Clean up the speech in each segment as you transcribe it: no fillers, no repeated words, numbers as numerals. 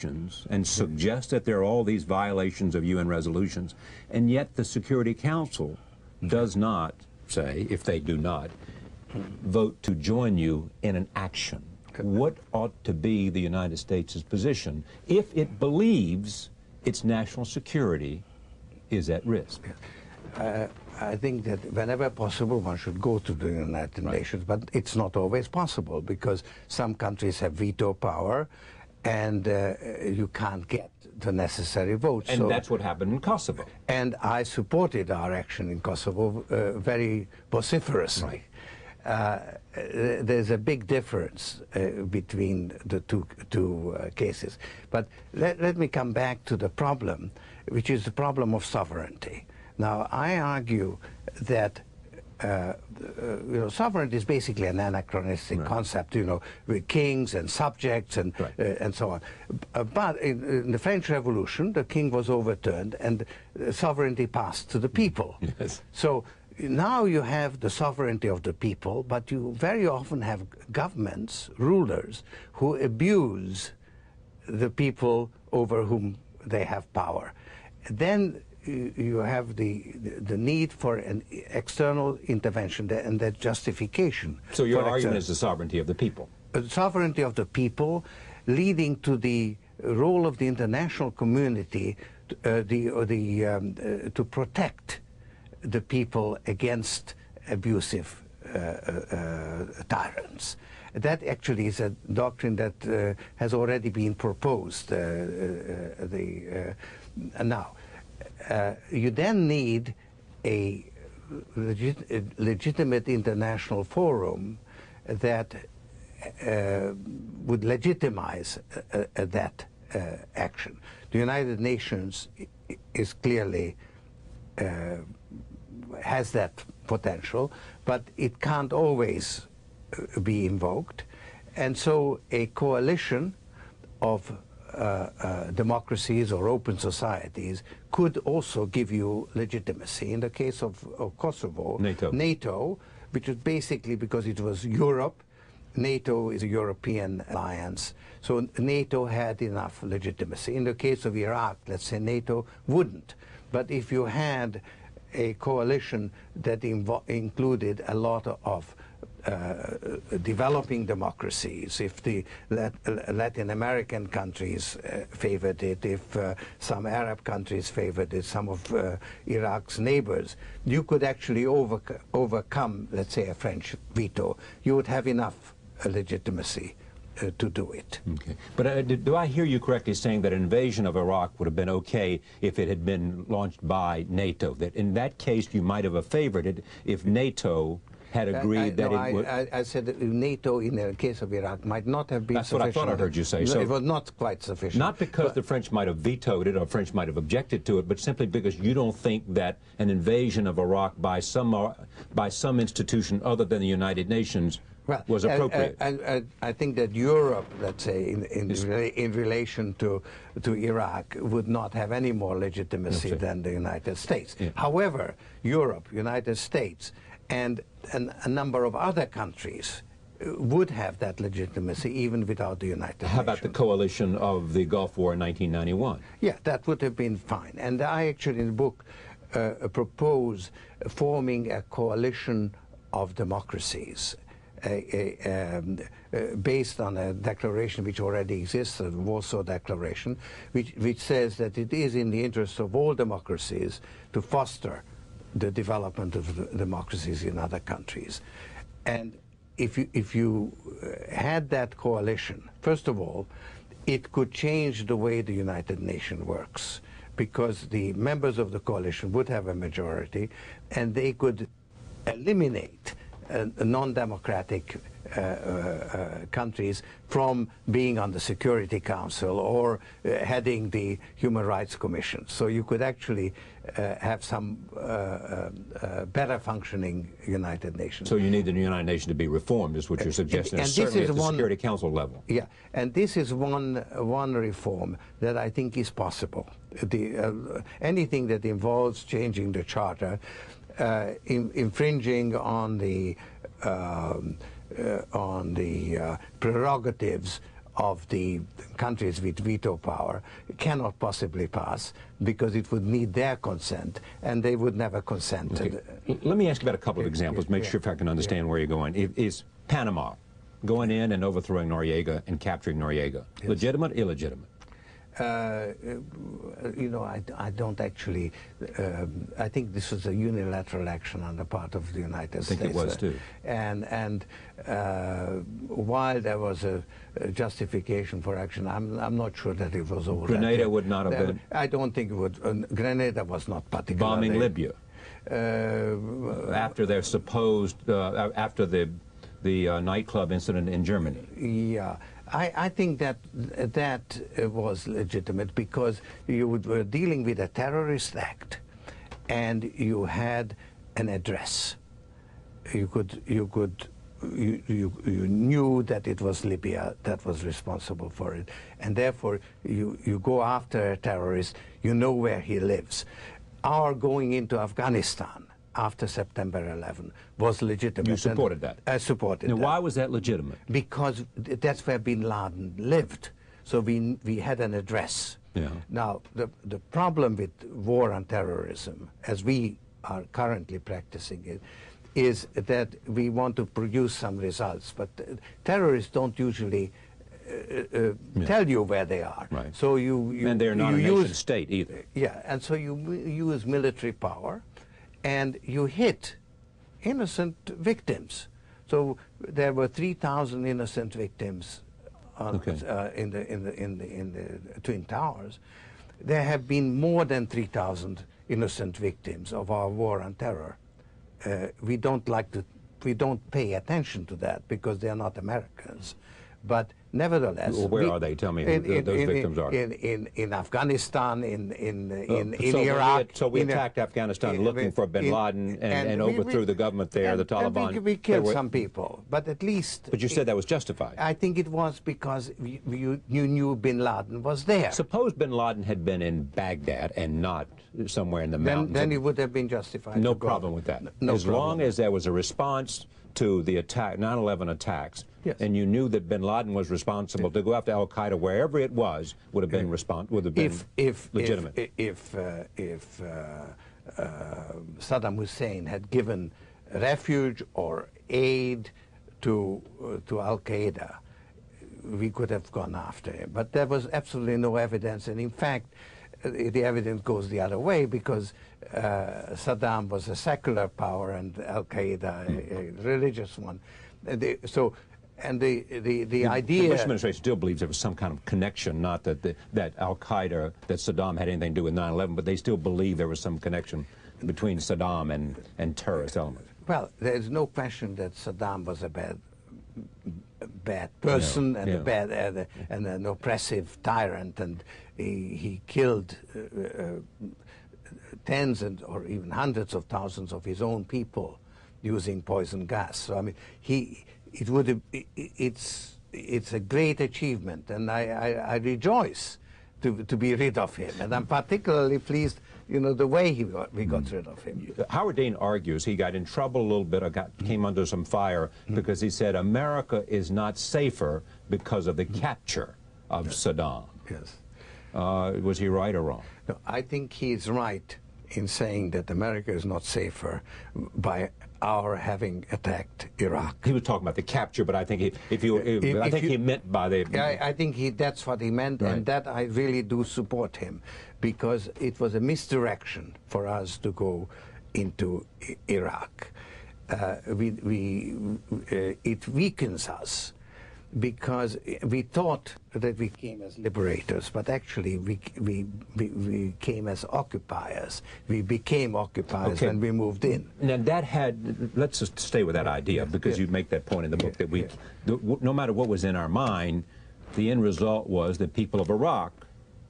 and suggest that there are all these violations of UN resolutions, and yet the Security Council does not say, if they do not, vote to join you in an action. What ought to be the United States' position if it believes its national security is at risk? I think that whenever possible one should go to the United Nations, but it's not always possible because some countries have veto power and you can't get the necessary votes. And that's what happened in Kosovo. And I supported our action in Kosovo very vociferously. There's a big difference between the two cases. But let me come back to the problem, which is the problem of sovereignty. Now, I argue that sovereignty is basically an anachronistic concept, with kings and subjects and so on. But in the French Revolution, the king was overturned and sovereignty passed to the people. Yes. So now you have the sovereignty of the people, but you very often have governments, rulers, who abuse the people over whom they have power. Then you have the need for an external intervention and that justification. So your argument is the sovereignty of the people? The sovereignty of the people leading to the role of the international community to protect the people against abusive tyrants. That actually is a doctrine that has already been proposed. Now, you then need a legitimate international forum that would legitimize that action. The United Nations is clearly has that potential, but it can't always be invoked. And so a coalition of democracies or open societies could also give you legitimacy. In the case of Kosovo, NATO, which is basically because it was Europe, NATO is a European alliance, so NATO had enough legitimacy. In the case of Iraq, let's say NATO wouldn't. But if you had a coalition that included a lot of developing democracies, if the Latin American countries favored it, if some Arab countries favored it, some of Iraq's neighbors, you could actually overcome, let's say, a French veto. You would have enough legitimacy to do it. Okay. But do I hear you correctly saying that an invasion of Iraq would have been okay if it had been launched by NATO? That in that case you might have favored it if NATO had agreed that it would... I said that NATO, in the case of Iraq, might not have been sufficient. That's what I thought I heard you say. No, so it was not quite sufficient. Not because the French might have vetoed it or French might have objected to it, but simply because you don't think that an invasion of Iraq by some institution other than the United Nations was appropriate. I think that Europe, let's say, in relation to Iraq, would not have any more legitimacy than the United States. Yeah. However, Europe, United States, and a number of other countries would have that legitimacy even without the United Nations. How about the coalition of the Gulf War in 1991? Yeah, that would have been fine. And I actually, in the book, propose forming a coalition of democracies based on a declaration which already exists, the Warsaw Declaration, which says that it is in the interest of all democracies to foster the development of democracies in other countries. And if you had that coalition, first of all, it could change the way the United Nations works, because the members of the coalition would have a majority, and they could eliminate non-democratic countries from being on the Security Council or heading the Human Rights Commission. So you could actually have some better functioning United Nations. So you need the United Nations to be reformed, is what you're suggesting, and certainly at the Security Council level. Yeah, and this is one reform that I think is possible. Anything that involves changing the Charter, infringing on the prerogatives of the countries with veto power cannot possibly pass because it would need their consent, and they would never consent. Okay. Let me ask you about a couple of examples, make sure if I can understand where you're going. Is Panama going in and overthrowing Noriega and capturing Noriega legitimate, illegitimate? You know, I don't actually. I think this was a unilateral action on the part of the United States. I think it was too. And while there was a justification for action, I'm not sure that it was all. Grenada would not have been. I don't think it would. Grenada was not particularly. Bombing Libya. After their supposed after the nightclub incident in Germany. Yeah. I think that was legitimate because you were dealing with a terrorist act, and you had an address. You knew that it was Libya that was responsible for it, and therefore you go after a terrorist. You know where he lives. Our going into Afghanistan after September 11 was legitimate. You supported that? I supported that. Why was that legitimate? Because that's where bin Laden lived. So we had an address. Yeah. Now, the problem with war on terrorism, as we are currently practicing it, is that we want to produce some results. But terrorists don't usually tell you where they are. Right. So you and they're not a nation state either. Yeah, and so you use military power, and you hit innocent victims. So there were 3,000 innocent victims in the Twin Towers. There have been more than 3,000 innocent victims of our war on terror. We don't pay attention to that because they are not Americans. But nevertheless, well, where are they? Tell me who those victims are. In Afghanistan, in Iraq. So we in attacked Afghanistan looking for bin Laden and overthrew the government there, the Taliban. And we killed some people, but at least. But you said that was justified. I think it was because you knew bin Laden was there. Suppose bin Laden had been in Baghdad and not somewhere in the mountains. Then it would have been justified. No problem with that. As long as there was a response to the attack, 9/11 attacks, yes, and you knew that bin Laden was responsible to go after Al Qaeda wherever it was, would have been legitimate. If Saddam Hussein had given refuge or aid to Al Qaeda, we could have gone after him. But there was absolutely no evidence, and in fact, the evidence goes the other way because Saddam was a secular power and Al Qaeda a religious one. The idea. The Bush administration still believes there was some kind of connection, not that that Al Qaeda, that Saddam had anything to do with 9/11, but they still believe there was some connection between Saddam and terrorist elements. Well, there's no question that Saddam was a bad person and an oppressive tyrant, and he killed tens or even hundreds of thousands of his own people using poison gas. So I mean, it's a great achievement, and I rejoice to be rid of him, and I'm particularly pleased, you know, the way we got rid of him. Howard Dean argues he got in trouble a little bit, or came under some fire because he said America is not safer because of the capture of Saddam. Yes. Was he right or wrong? No, I think he's right in saying that America is not safer by our having attacked Iraq. He was talking about the capture, but I think he meant by the. I think that's what he meant, right. And that I really do support him, because it was a misdirection for us to go into Iraq. It weakens us, because we thought that we came as liberators, but actually we came as occupiers. We became occupiers when we moved in. Now let's just stay with that idea, because you make that point in the book that no matter what was in our mind, the end result was that people of Iraq,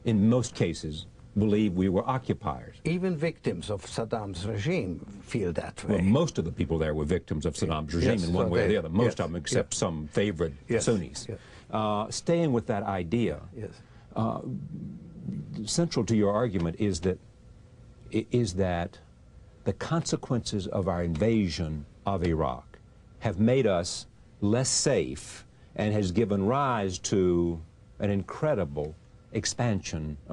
in most cases, believe we were occupiers. Even victims of Saddam's regime feel that way. Well, most of the people there were victims of Saddam's regime in one way or the other. Most of them, except some favorite Sunnis. Yes. Staying with that idea, central to your argument is that the consequences of our invasion of Iraq have made us less safe and has given rise to an incredible expansion of